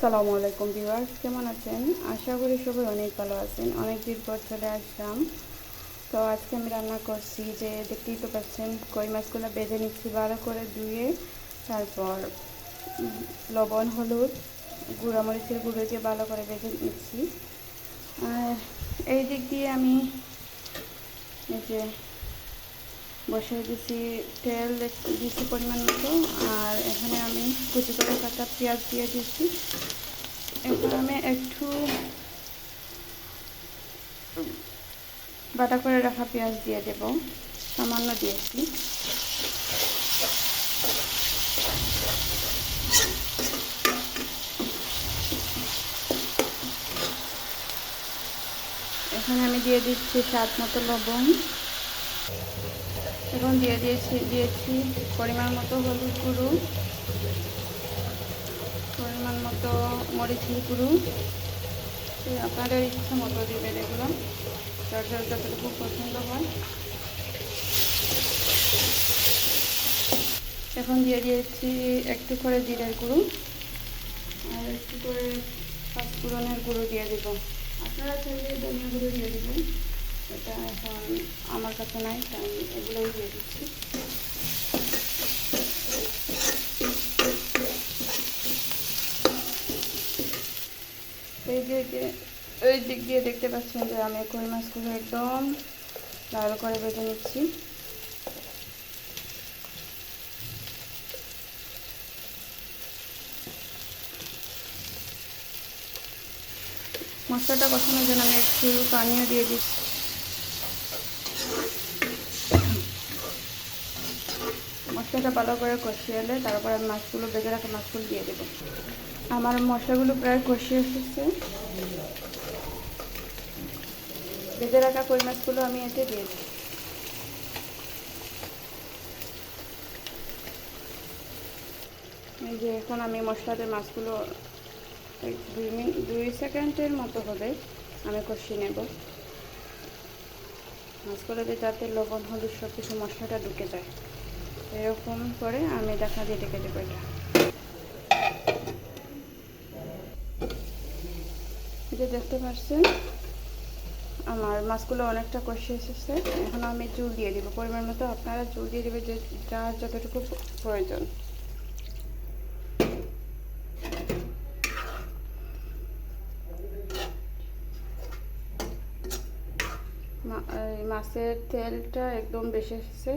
আসসালামু আলাইকুম ভিউয়ার্স, কেমন আছেন? আশা করি সবাই অনেক ভালো আছেন। অনেক দিন পর চলে আসলাম। তো আজকে আমি রান্না করছি, যে দেখতেই তো পাচ্ছেন, কই মাছগুলো বেজে নিচ্ছি ভালো করে ধুয়ে। তারপর লবণ, হলুদ, গুঁড়া মরিচের গুঁড়ো দিয়ে ভালো করে বেজে নিচ্ছি। আর এই দিক দিয়ে আমি এই যে বসিয়ে দিছি, তেল দিচ্ছি পরিমাণ মতো। আর এখানে আমি কুচি করে কাটা পেঁয়াজ দিয়ে দিচ্ছি। এখন আমি একটু বাটা করে রাখা পেঁয়াজ দিয়ে দেব, সামান্য দিয়েছি। এখানে আমি দিয়ে দিচ্ছি স্বাদ মতো লবণ। এখন দিয়েছি পরিমাণ মতো হলুদ গুঁড়ো, পরিমাণ মতো মরিচের গুঁড়ো। আপনাদের ইচ্ছা মতো দেবেন, এগুলো যার যার যতটুকু পছন্দ হয়। এখন দিয়ে দিয়েছি একটু করে জিরের গুঁড়ো আর একটু করে পাঁচফোড়নের গুঁড়ো দিয়ে দেব। আপনারা চাইলে ধনিয়া গুঁড়ো দিয়ে দেবেন, এটা এখন আমার কাছে নাই, তাই এগুলোই দিয়ে দিচ্ছি। এই দিক দিয়ে দেখতে পাচ্ছেন যে আমি কই মাছগুলো একদম লাল করে ভেজে নিচ্ছি। মশলাটা কষানোর জন্য আমি একটু পানিও দিয়ে দিচ্ছি। মশলাটা ভালো করে কষিয়ে এলে তারপর আমি ভেজে রাখা মাছগুলো দিয়ে দেবো। আমার মশলাগুলো প্রায় কষিয়ে এসেছে। ভেজে রাখা কই মাছগুলো আমি এতে দিয়ে দিই। এই যে এখন আমি মশলাতে মাছগুলো 2 সেকেন্ডের মতো হবে আমি কষিয়ে নেব। মাছগুলোতে যাতে লবণ, হলুদ সব কিছু মশলাটা ঢুকে যায়, এরকম করে আমি ঢাকা দিয়ে ঢেকে দেবো। এটা দেখতে পাচ্ছেন আমার মাছগুলো অনেকটা কষিয়ে এসেছে। এখন আমি জল দিয়ে দিব পরিমাণ মতো। আপনারা জল দিয়ে দেবে যে যার যতটুকু প্রয়োজন। মাছের তেলটা একদম বেশি এসেছে,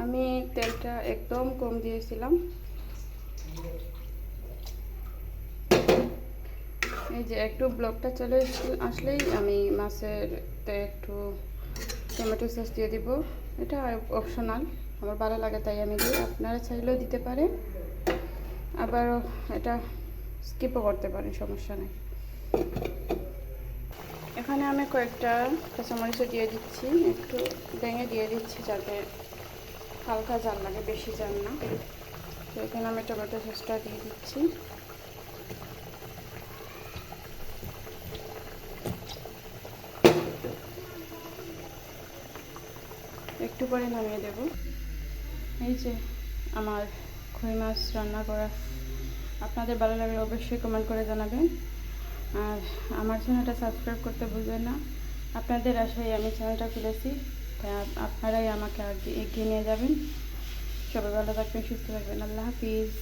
আমি তেলটা একদম কম দিয়েছিলাম। এই যে একটু ব্লকটা চলে আসলেই আমি মাছেরতে একটু টমেটো সস দিয়ে দিব। এটা অপশনাল, আমার ভালো লাগে তাই আমি দিই। আপনারা চাইলেও দিতে পারেন, আবার এটা স্কিপও করতে পারেন, সমস্যা নেই। এখানে আমি কয়েকটা কাঁচামরিচও দিয়ে দিচ্ছি, একটু ভেঙে দিয়ে দিচ্ছি যাতে হালকা জাল লাগে, বেশি জাল না। তো এখানে আমি টমেটো সসটা দিয়ে দিচ্ছি। একটু পরে নামিয়ে দেব। এই যে আমার কই মাছ রান্না করা। আপনাদের ভালো লাগলে অবশ্যই কমেন্ট করে জানাবেন। আর আমার চ্যানেলটা সাবস্ক্রাইব করতে ভুলবেন না। আপনাদের আশায় আমি চ্যানেলটা খুলেছি, তাই আপনারাই আমাকে এগিয়ে নিয়ে যাবেন। সবাই ভালো থাকবেন, সুস্থ থাকবেন। আল্লাহ হাফিজ।